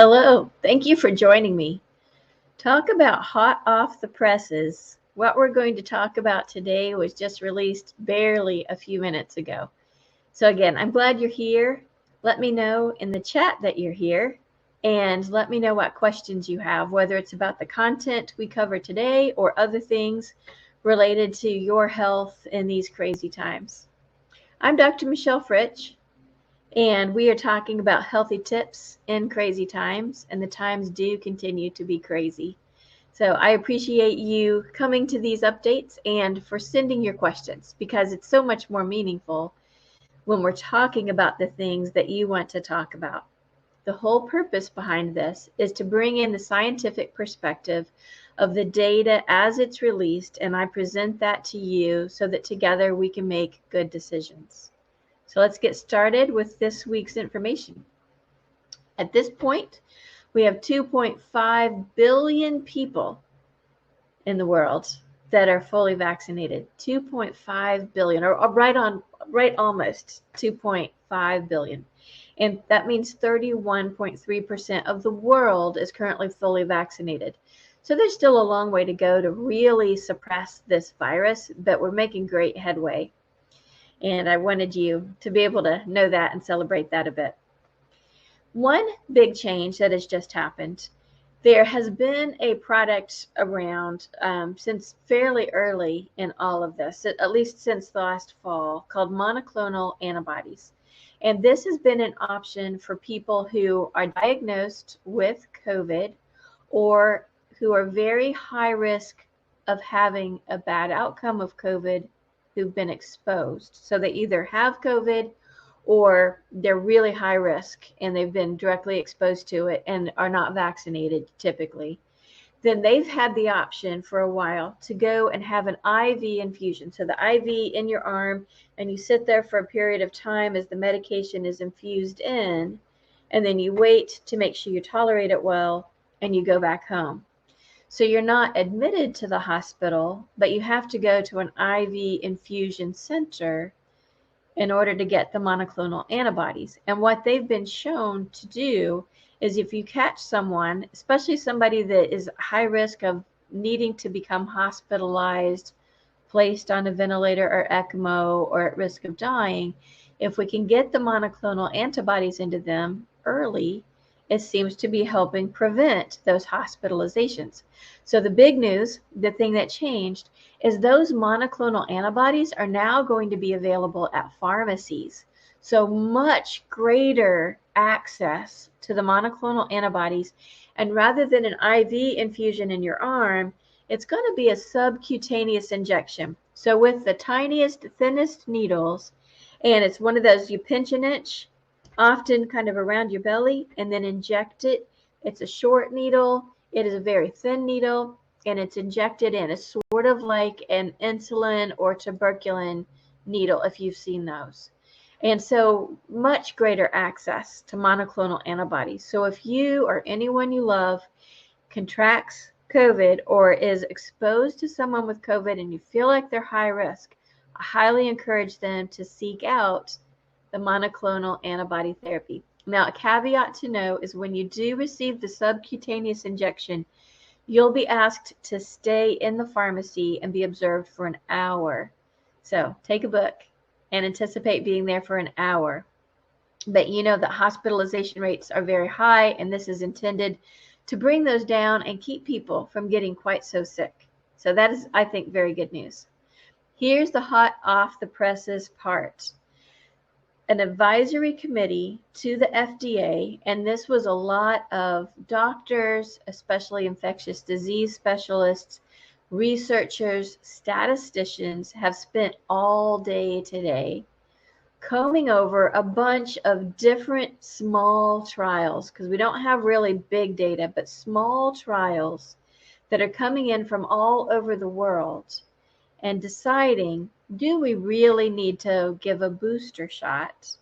Hello, thank you for joining me. Talk about hot off the presses. What we're going to talk about today was just released barely a few minutes ago. So, again, I'm glad you're here. Let me know in the chat that you're here and let me know what questions you have, whether it's about the content we cover today or other things related to your health in these crazy times. I'm Dr. Michelle Fritsch, and we are talking about healthy tips in crazy times, and the times do continue to be crazy. So I appreciate you coming to these updates and for sending your questions, because it's so much more meaningful when we're talking about the things that you want to talk about. The whole purpose behind this is to bring in the scientific perspective of the data as it's released, and I present that to you so that together we can make good decisions. So let's get started with this week's information. At this point, we have 2.5 billion people in the world that are fully vaccinated. 2.5 billion, or right almost 2.5 billion. And that means 31.3% of the world is currently fully vaccinated. So there's still a long way to go to really suppress this virus, but we're making great headway. And I wanted you to be able to know that and celebrate that a bit. One big change that has just happened, there has been a product around since fairly early in all of this, at least since the last fall, called monoclonal antibodies. And this has been an option for people who are diagnosed with COVID or who are very high risk of having a bad outcome of COVID, who've been exposed. So they either have COVID or they're really high risk and they've been directly exposed to it and are not vaccinated typically. Then they've had the option for a while to go and have an IV infusion. So the IV in your arm, and you sit there for a period of time as the medication is infused in, and then you wait to make sure you tolerate it well, and you go back home. So you're not admitted to the hospital, but you have to go to an IV infusion center in order to get the monoclonal antibodies. And what they've been shown to do is if you catch someone, especially somebody that is high risk of needing to become hospitalized, placed on a ventilator or ECMO, or at risk of dying, if we can get the monoclonal antibodies into them early, it seems to be helping prevent those hospitalizations. So the big news, the thing that changed, is those monoclonal antibodies are now going to be available at pharmacies. So much greater access to the monoclonal antibodies. And rather than an IV infusion in your arm, it's going to be a subcutaneous injection. So with the tiniest, thinnest needles, and it's one of those you pinch an inch, often kind of around your belly, and then inject it. It's a short needle. It is a very thin needle, and it's injected in. It's sort of like an insulin or tuberculin needle, if you've seen those. And so much greater access to monoclonal antibodies. So if you or anyone you love contracts COVID or is exposed to someone with COVID and you feel like they're high risk, I highly encourage them to seek out the monoclonal antibody therapy. Now, a caveat to know is when you do receive the subcutaneous injection, you'll be asked to stay in the pharmacy and be observed for an hour. So take a book and anticipate being there for an hour. But you know that hospitalization rates are very high, and this is intended to bring those down and keep people from getting quite so sick. So that is, I think, very good news. Here's the hot off the presses part. An advisory committee to the FDA, and this was a lot of doctors, especially infectious disease specialists, researchers, statisticians, have spent all day today combing over a bunch of different small trials, because we don't have really big data, but small trials that are coming in from all over the world, and deciding, do we really need to give a booster shot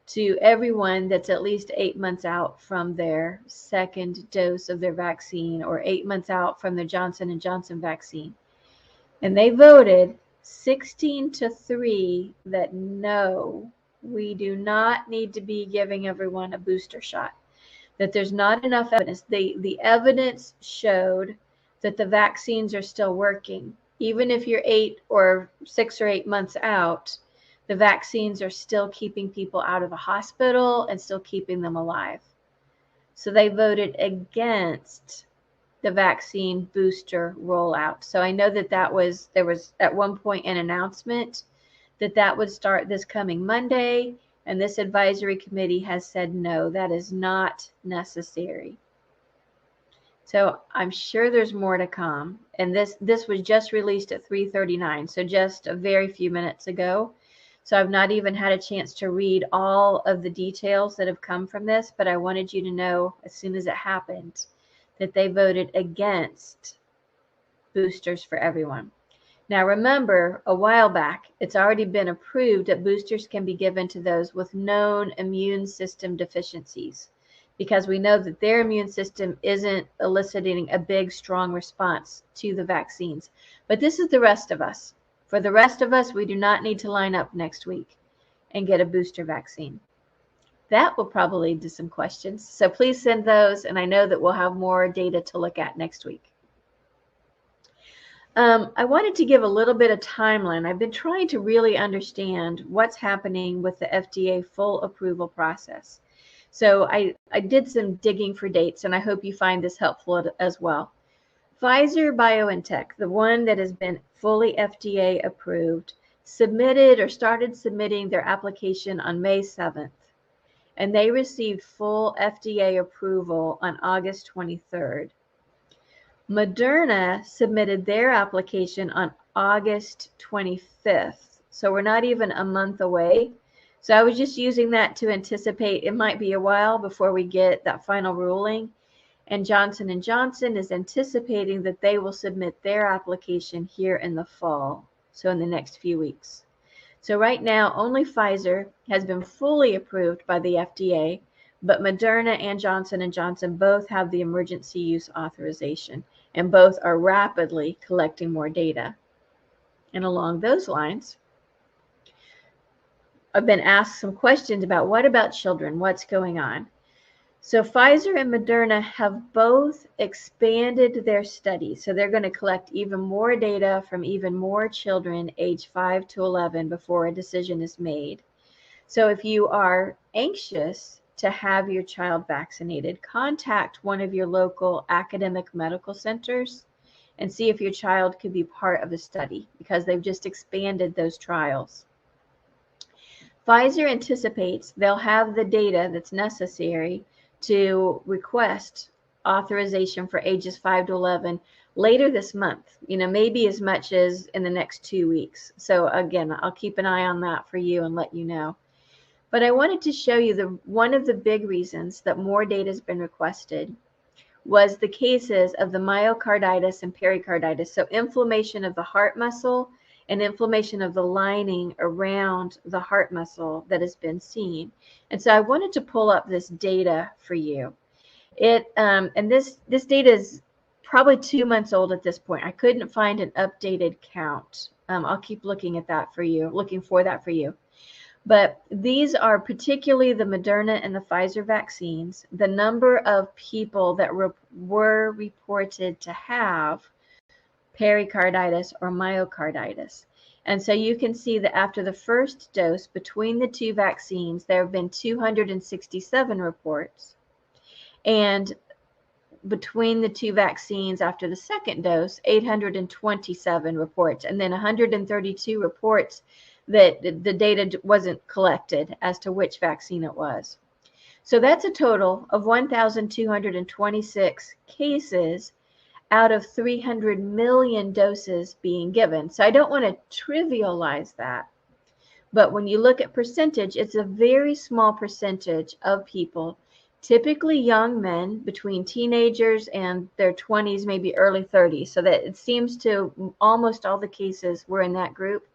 to everyone that's at least 8 months out from their second dose of their vaccine, or 8 months out from the Johnson & Johnson vaccine? And they voted 16-3 that no, we do not need to be giving everyone a booster shot. that there's not enough evidence. The evidence showed that the vaccines are still working. Even if you're 6 or 8 months out, the vaccines are still keeping people out of the hospital and still keeping them alive. So they voted against the vaccine booster rollout. So I know that there was at one point an announcement that would start this coming Monday, and this advisory committee has said no, that is not necessary. So I'm sure there's more to come. And this was just released at 3:39, so just a very few minutes ago. So I've not even had a chance to read all of the details that have come from this, but I wanted you to know as soon as it happened that they voted against boosters for everyone. Now remember, a while back, it's already been approved that boosters can be given to those with known immune system deficiencies, because we know that their immune system isn't eliciting a big, strong response to the vaccines. But this is the rest of us. For the rest of us, we do not need to line up next week and get a booster vaccine. That will probably lead to some questions. So please send those, and I know that we'll have more data to look at next week. I wanted to give a little bit of timeline. I've been trying to really understand what's happening with the FDA full approval process. So I did some digging for dates, and I hope you find this helpful as well. Pfizer-BioNTech, the one that has been fully FDA approved, submitted or started submitting their application on May 7th, and they received full FDA approval on August 23rd. Moderna submitted their application on August 25th, so we're not even a month away. So I was just using that to anticipate it might be a while before we get that final ruling. And Johnson & Johnson is anticipating that they will submit their application here in the fall, so in the next few weeks. So right now, only Pfizer has been fully approved by the FDA, but Moderna and Johnson & Johnson both have the emergency use authorization, and both are rapidly collecting more data. And along those lines, I've been asked some questions about what about children? What's going on? So Pfizer and Moderna have both expanded their studies. So they're going to collect even more data from even more children age 5 to 11 before a decision is made. So if you are anxious to have your child vaccinated, contact one of your local academic medical centers and see if your child could be part of the study, because they've just expanded those trials. Pfizer anticipates they'll have the data that's necessary to request authorization for ages 5 to 11 later this month, maybe as much as in the next 2 weeks. So again, I'll keep an eye on that for you and let you know. But I wanted to show you one of the big reasons that more data has been requested was the cases of the myocarditis and pericarditis, so inflammation of the heart muscle and inflammation of the lining around the heart muscle that has been seen. And so I wanted to pull up this data for you. And this data is probably 2 months old at this point. I couldn't find an updated count. I'll keep looking for that for you. But these are particularly the Moderna and the Pfizer vaccines, the number of people that were reported to have pericarditis or myocarditis. And so you can see that after the first dose between the two vaccines, there have been 267 reports. And between the two vaccines after the second dose, 827 reports, and then 132 reports that the data wasn't collected as to which vaccine it was. So that's a total of 1,226 cases out of 300 million doses being given. So I don't want to trivialize that. But when you look at percentage, it's a very small percentage of people, typically young men between teenagers and their 20s, maybe early 30s. So that it seems to almost all the cases were in that group.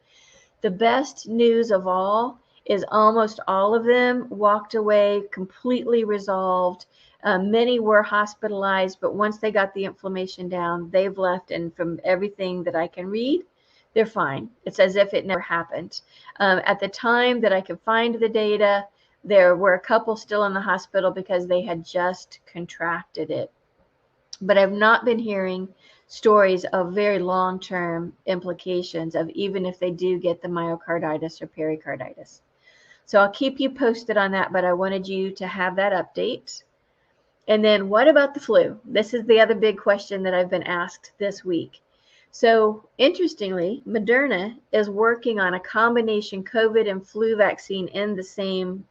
The best news of all is almost all of them walked away completely resolved. Many were hospitalized, but once they got the inflammation down, they've left. And from everything that I can read, they're fine. It's as if it never happened. At the time that I could find the data, There were a couple still in the hospital because they had just contracted it. But I've not been hearing stories of very long-term implications of even if they do get the myocarditis or pericarditis. So I'll keep you posted on that, but I wanted you to have that update. And then what about the flu? This is the other big question that I've been asked this week. So interestingly, Moderna is working on a combination COVID and flu vaccine in the same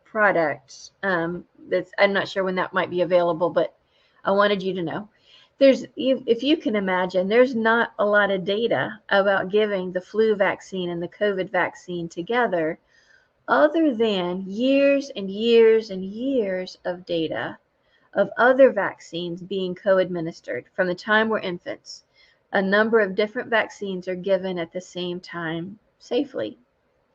product. I'm not sure when that might be available, but I wanted you to know. If you can imagine, there's not a lot of data about giving the flu vaccine and the COVID vaccine together, other than years and years and years of data of other vaccines being co-administered from the time we're infants. A number of different vaccines are given at the same time safely.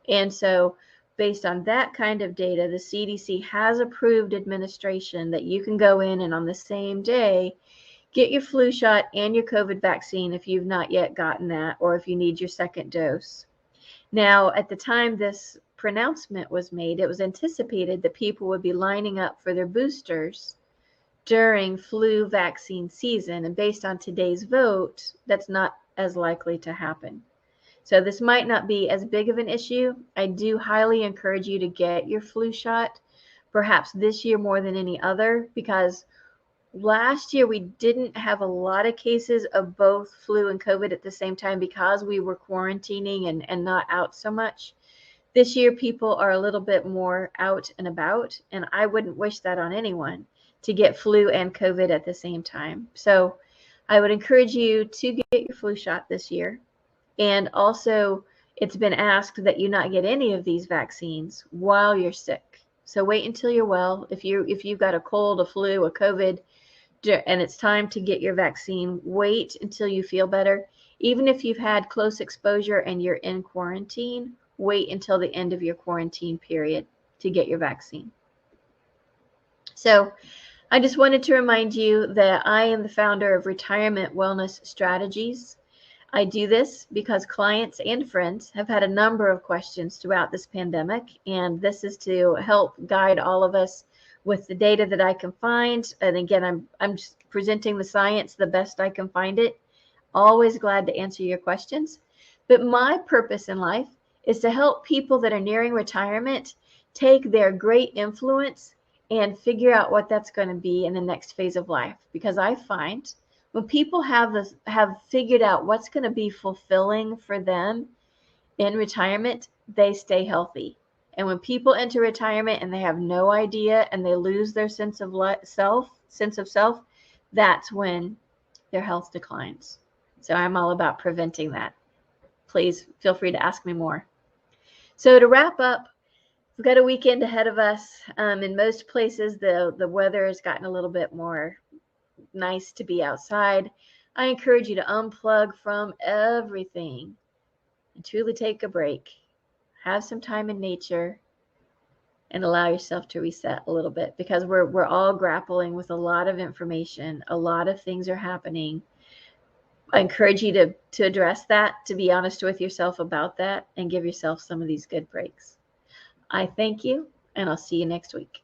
And so based on that kind of data, the CDC has approved administration that you can go in and on the same day get your flu shot and your COVID vaccine if you've not yet gotten that, or if you need your second dose. Now, at the time this pronouncement was made, it was anticipated that people would be lining up for their boosters during flu vaccine season. And based on today's vote, that's not as likely to happen. So this might not be as big of an issue. I do highly encourage you to get your flu shot, perhaps this year more than any other, because last year we didn't have a lot of cases of both flu and COVID at the same time because we were quarantining and not out so much. This year people are a little bit more out and about, and I wouldn't wish that on anyone to get flu and COVID at the same time. So I would encourage you to get your flu shot this year. And also, it's been asked that you not get any of these vaccines while you're sick. So wait until you're well. If you've got a cold, a flu, a COVID, and it's time to get your vaccine, wait until you feel better. Even if you've had close exposure and you're in quarantine, wait until the end of your quarantine period to get your vaccine. So I just wanted to remind you that I am the founder of Retirement Wellness Strategies. I do this because clients and friends have had a number of questions throughout this pandemic, and this is to help guide all of us with the data that I can find. And again, I'm just presenting the science the best I can find it. Always glad to answer your questions. But my purpose in life is to help people that are nearing retirement take their great influence and figure out what that's going to be in the next phase of life. Because I find when people have figured out what's going to be fulfilling for them in retirement, they stay healthy. And when people enter retirement and they have no idea and they lose their sense of self, that's when their health declines. So I'm all about preventing that. Please feel free to ask me more. So to wrap up, we've got a weekend ahead of us. In most places, the weather has gotten a little bit more nice to be outside. I encourage you to unplug from everything and truly take a break. Have some time in nature and allow yourself to reset a little bit, because we're all grappling with a lot of information. A lot of things are happening. I encourage you to address that, to be honest with yourself about that, and give yourself some of these good breaks. I thank you, and I'll see you next week.